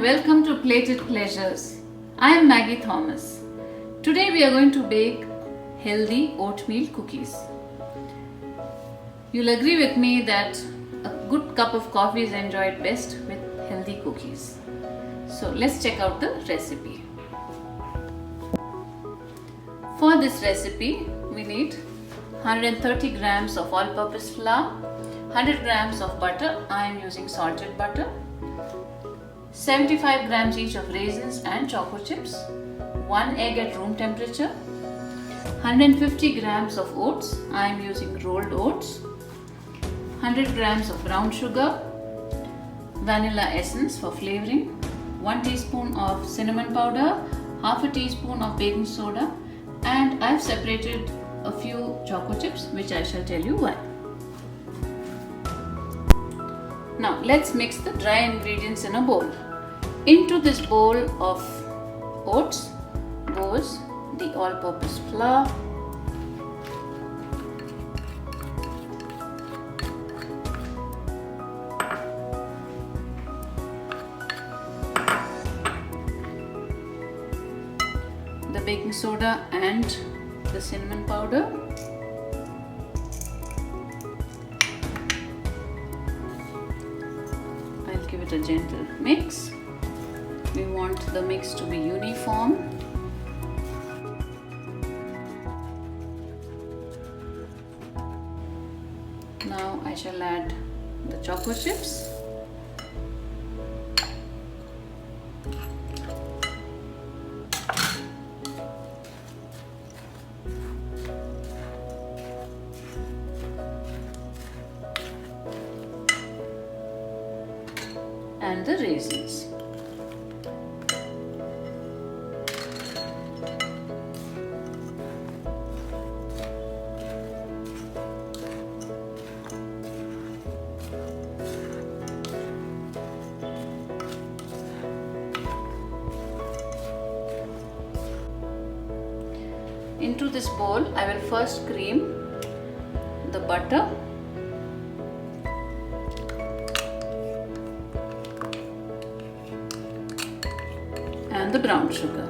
and welcome to Plated Pleasures. I am Maggie Thomas. Today we are going to bake healthy oatmeal cookies. You'll agree with me that a good cup of coffee is enjoyed best with healthy cookies. So let's check out the recipe. For this recipe we need 130 grams of all-purpose flour, 100 grams of butter. I am using salted butter. 75 grams each of raisins and choco chips, 1 egg at room temperature, 150 grams of oats. I am using rolled oats, 100 grams of brown sugar, vanilla essence for flavoring, 1 teaspoon of cinnamon powder, half a teaspoon of baking soda, and I have separated a few choco chips which I shall tell you why. Now let's mix the dry ingredients in a bowl. Into this bowl of oats goes the all-purpose flour, the baking soda and the cinnamon powder, I'll give it a gentle mix. We want the mix to be uniform. Now I shall add the choco chips. And the raisins. Into this bowl, I will first cream the butter, and the brown sugar.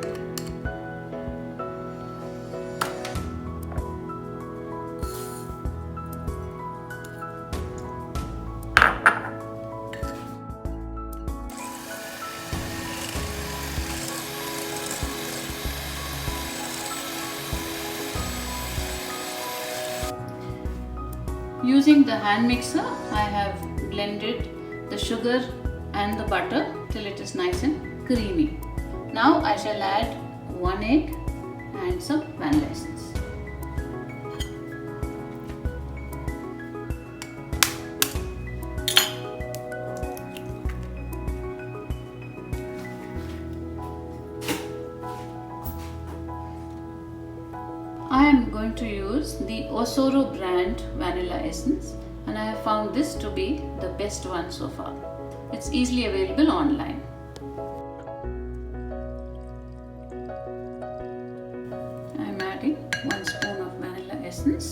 Using the hand mixer, I have blended the sugar and the butter till it is nice and creamy. Now I shall add 1 egg and some vanilla essence. I am going to use the Osoro brand vanilla essence, and I have found this to be the best one so far. It's easily available online. I am adding 1 spoon of vanilla essence.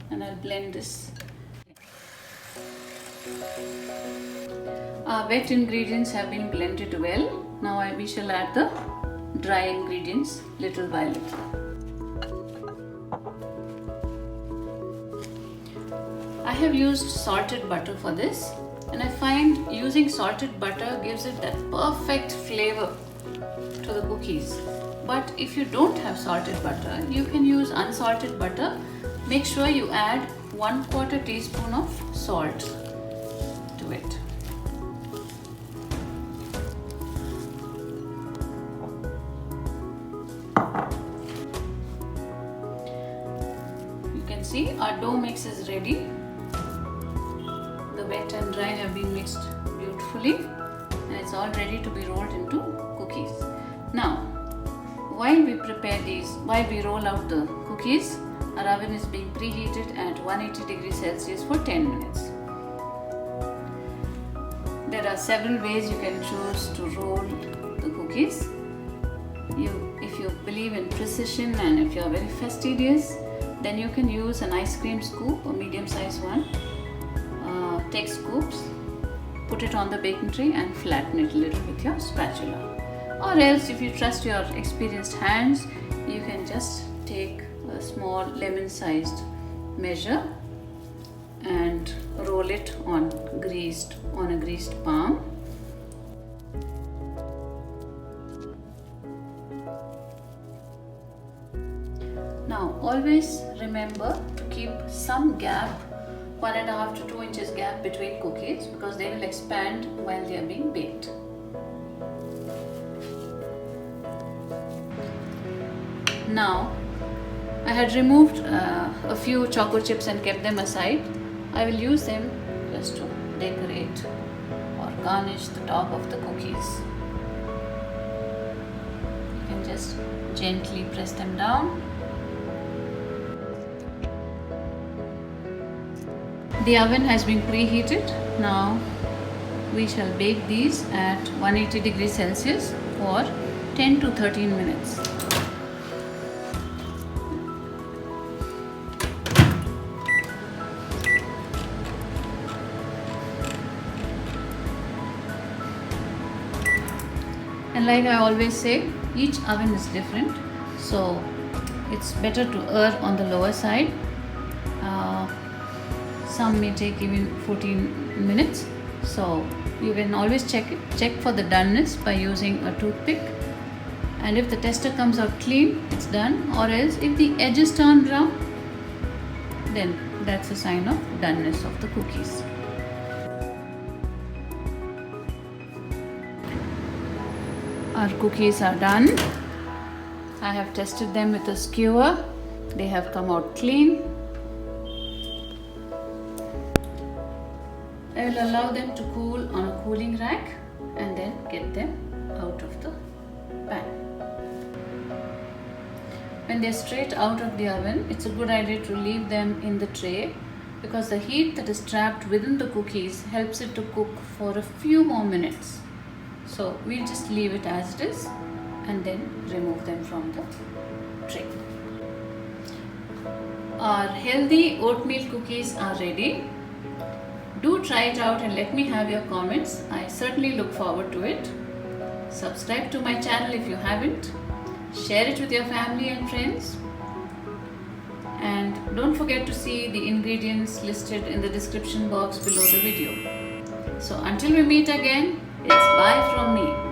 And I'll blend this. Our wet ingredients have been blended well. Now we shall add the dry ingredients little by little. I have used salted butter for this, and I find using salted butter gives it that perfect flavor to the cookies. But if you don't have salted butter, you can use unsalted butter. Make sure you add 1/4 teaspoon of salt to it. You can see our dough mix is ready. The wet and dry have been mixed beautifully, and it's all ready to be rolled into cookies. Now, while we roll out the cookies, our oven is being preheated at 180 degrees Celsius for 10 minutes. There are several ways you can choose to roll the cookies. If you believe in precision and if you are very fastidious, then you can use an ice cream scoop, a medium sized one, take scoops, put it on the baking tray and flatten it a little with your spatula. Or else, if you trust your experienced hands, you can just take a small lemon-sized measure and roll it on a greased palm. Now always remember to keep some gap, 1.5 to 2 inches gap between cookies, because they will expand while they are being baked. Now I had removed a few chocolate chips and kept them aside. I will use them just to decorate or garnish the top of the cookies. You can just gently press them down. The oven has been preheated. Now we shall bake these at 180 degrees Celsius for 10 to 13 minutes. And like I always say, each oven is different, so it's better to err on the lower side. Some may take even 14 minutes, so you can always check for the doneness by using a toothpick, and if the tester comes out clean, it's done. Or else if the edges turn brown, then that's a sign of doneness of the cookies. Our cookies are done. I have tested them with a skewer. They have come out clean. I will allow them to cool on a cooling rack and then get them out of the pan. When they are straight out of the oven, it's a good idea to leave them in the tray, because the heat that is trapped within the cookies helps it to cook for a few more minutes. So we'll just leave it as it is and then remove them from the tray. Our healthy oatmeal cookies are ready. Do try it out and let me have your comments. I certainly look forward to it. Subscribe to my channel if you haven't. Share it with your family and friends. And don't forget to see the ingredients listed in the description box below the video. So until we meet again, it's bye from me.